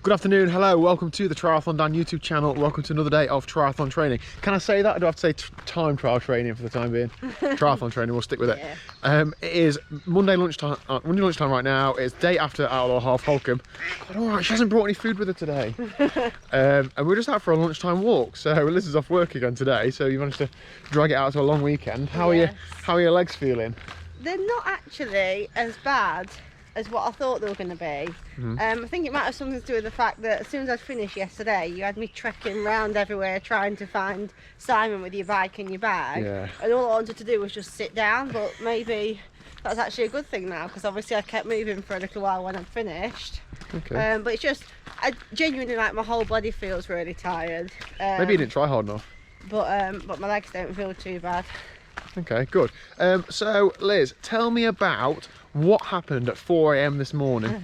Good afternoon, hello, welcome to the TriathlonDan YouTube channel. Welcome to another day of triathlon training. Can I say that? Or do I have to say time trial training for the time being? Triathlon training, we'll stick with it. Yeah. It is Monday lunchtime right now. It's day after our half Holcombe. God, all right, she hasn't brought any food with her today. And we're just out for a lunchtime walk. So Liz is off work again today, so you managed to drag it out to a long weekend. How are your legs feeling? They're not actually as bad as what I thought they were going to be. I think it might have something to do with the fact that as soon as I'd finished yesterday, you had me trekking around everywhere trying to find Simon with your bike in your bag. And all I wanted to do was just sit down, but maybe that's actually a good thing now, because obviously I kept moving for a little while when I'd finished. But it's just, I genuinely, like, my whole body feels really tired. Maybe you didn't try hard enough. But my legs don't feel too bad. Okay, good. So Liz, tell me about what happened at 4 AM this morning.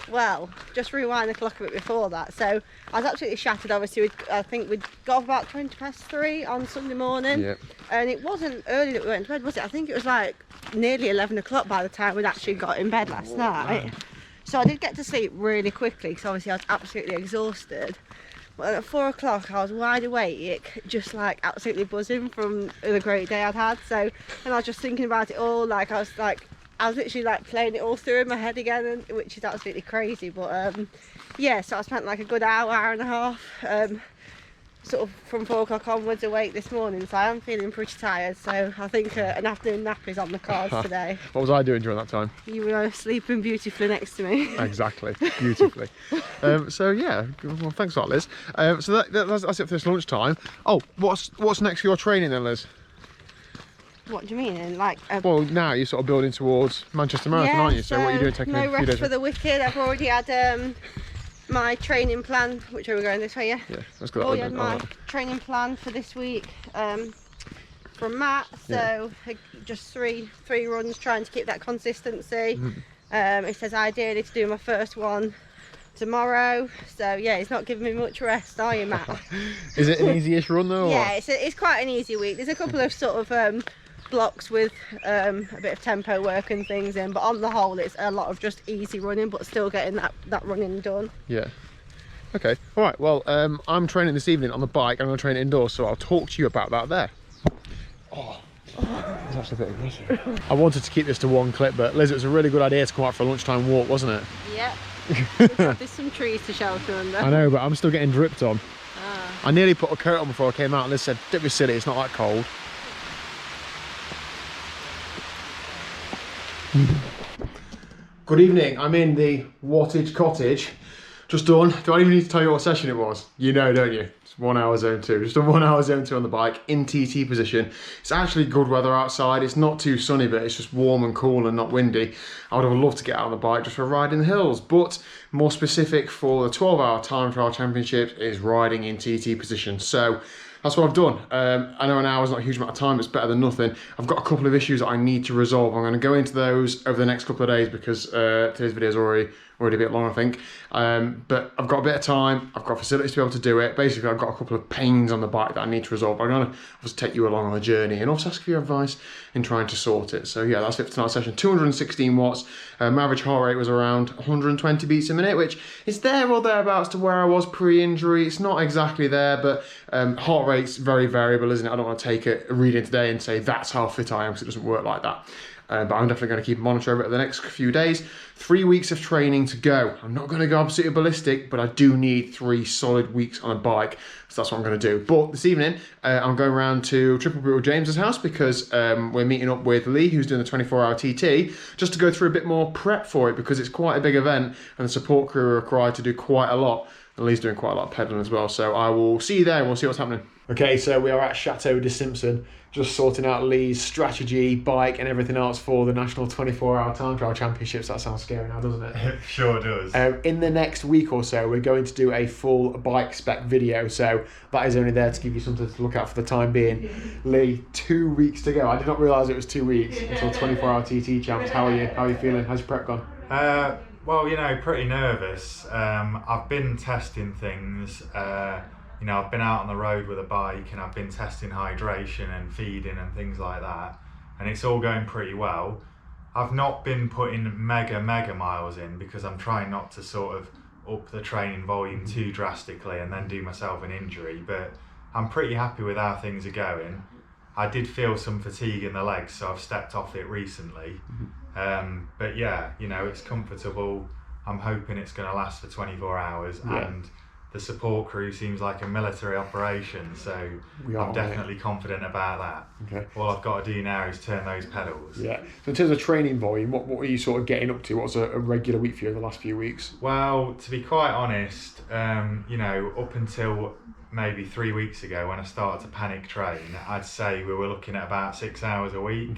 Well, just rewind the clock a bit before that. So I was absolutely shattered. Obviously, I think we'd got about 3:20 on Sunday morning. And it wasn't early that we went to bed, was it? I think it was like nearly 11 o'clock by the time we'd actually got in bed last night. So I did get to sleep really quickly, because obviously I was absolutely exhausted. But at 4 o'clock I was wide awake, just like absolutely buzzing from the great day I'd had. So, and I was just thinking about it all, like I was literally like playing it all through in my head again, which is absolutely crazy. But yeah, so I spent like a good hour and a half sort of from 4 o'clock onwards awake this morning, so I am feeling pretty tired. So I think an afternoon nap is on the cards today. What was I doing during that time? You were sleeping beautifully next to me. Exactly, beautifully. So yeah, well, thanks for that, Liz. So that's it for this lunchtime. Oh, what's next for your training then, Liz? What do you mean? Like well, now you're sort of building towards Manchester Marathon, aren't you? So what are you doing? Taking no a few days for the wicked. I've already had my training plan. Which way we're going this way? Yeah, let's go. Already had my training plan for this week from Matt. So just three runs, trying to keep that consistency. It says ideally to do my first one tomorrow, so yeah, it's not giving me much rest, are you, Matt? Is it an easy-ish run though? Yeah, it's quite an easy week. There's a couple of sort of blocks with a bit of tempo work and things in, but on the whole it's a lot of just easy running, but still getting that running done. Yeah. Okay, all right, well, I'm training this evening on the bike. I'm going to train indoors, so I'll talk to you about that there. It's actually a bit aggressive. I wanted to keep this to one clip, but Liz, it was a really good idea to come out for a lunchtime walk, wasn't it? Yeah. There's some trees to shelter under. I know, but I'm still getting dripped on. I nearly put a coat on before I came out, and Liz said, don't be silly, it's not that cold. Good evening, I'm in the wattage cottage. Just done. Do I even need to tell you what session it was? You know, don't you? It's 1 hour zone 2. Just done 1 hour zone 2 on the bike in TT position. It's actually good weather outside. It's not too sunny, but it's just warm and cool and not windy. I would have loved to get out on the bike just for a ride in the hills, but more specific for the 12-hour time trial championships is riding in TT position. So that's what I've done. I know an hour is not a huge amount of time, but it's better than nothing. I've got a couple of issues that I need to resolve. I'm going to go into those over the next couple of days, because today's video is already a bit long, I think. But I've got a bit of time. I've got facilities to be able to do it. Basically, I've got a couple of pains on the bike that I need to resolve. I'm going to just take you along on the journey and also ask for your advice in trying to sort it. So yeah, that's it for tonight's session. 216 watts. My average heart rate was around 120 beats a minute, which is there or thereabouts to where I was pre-injury. It's not exactly there, but heart rate's very variable, isn't it? I don't want to take a reading today and say that's how fit I am, because it doesn't work like that. But I'm definitely going to keep a monitor of it the next few days. 3 weeks of training to go. I'm not going to go absolutely ballistic, but I do need 3 solid weeks on a bike. So that's what I'm going to do. But this evening, I'm going around to Triple Brutal James's house, because we're meeting up with Lee, who's doing the 24-hour TT, just to go through a bit more prep for it, because it's quite a big event and the support crew are required to do quite a lot. And Lee's doing quite a lot of pedaling as well. So I will see you there and we'll see what's happening. Okay, so we are at Chateau de Simpson, just sorting out Lee's strategy, bike and everything else for the National 24-Hour Time Trial Championships. That sounds scary now, doesn't it? It sure does. In the next week or so, we're going to do a full bike spec video, so that is only there to give you something to look at for the time being. Lee, 2 weeks to go. I did not realise it was 2 weeks until 24-hour TT Champs. How are you? How are you feeling? How's your prep gone? Well, you know, pretty nervous. I've been testing things. You know, I've been out on the road with a bike and I've been testing hydration and feeding and things like that, and it's all going pretty well. I've not been putting mega miles in, because I'm trying not to sort of up the training volume too drastically and then do myself an injury, but I'm pretty happy with how things are going. I did feel some fatigue in the legs, so I've stepped off it recently. But yeah, you know, it's comfortable. I'm hoping it's going to last for 24 hours, and the support crew seems like a military operation, so I'm definitely confident about that. Okay. All I've got to do now is turn those pedals. Yeah. So in terms of training volume, what are you sort of getting up to? What's a regular week for you over the last few weeks? Well, to be quite honest, you know, up until maybe 3 weeks ago when I started to panic train, I'd say we were looking at about 6 hours a week.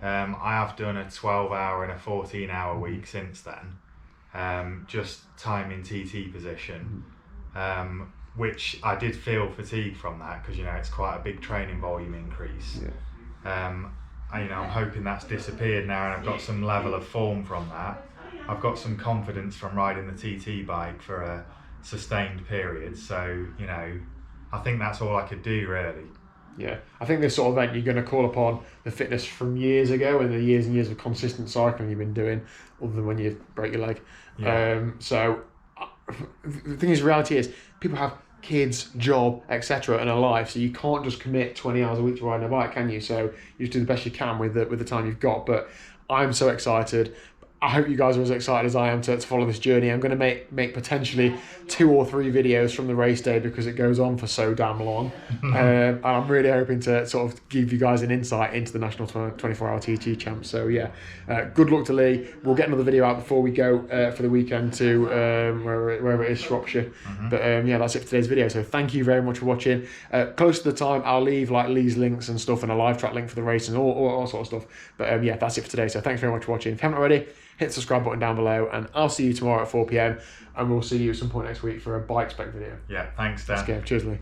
I have done a 12-hour and a 14-hour week since then, just time in TT position, which I did feel fatigue from that, because, you know, it's quite a big training volume increase. You know, I'm hoping that's disappeared now, and I've got some level of form from that. I've got some confidence from riding the TT bike for a sustained period, so, you know, I think that's all I could do really. Yeah, I think this sort of event, you're going to call upon the fitness from years ago and the years and years of consistent cycling you've been doing, other than when you break your leg. So the thing is, reality is, people have kids, job, etc. and a life, so you can't just commit 20 hours a week to riding a bike, can you? So you just do the best you can with the time you've got. But I'm so excited. I hope you guys are as excited as I am to follow this journey. I'm going to make potentially 2 or 3 videos from the race day, because it goes on for so damn long. And I'm really hoping to sort of give you guys an insight into the National 24-Hour TT Champs. So yeah, good luck to Lee. We'll get another video out before we go for the weekend to wherever it is, Shropshire. But yeah, that's it for today's video. So thank you very much for watching. Close to the time, I'll leave like Lee's links and stuff, and a live track link for the race and all sort of stuff. But yeah, that's it for today. So thanks very much for watching. If you haven't already, hit the subscribe button down below, and I'll see you tomorrow at 4 PM, and we'll see you at some point next week for a bike spec video. Yeah, thanks, Dan. Cheers, Lee.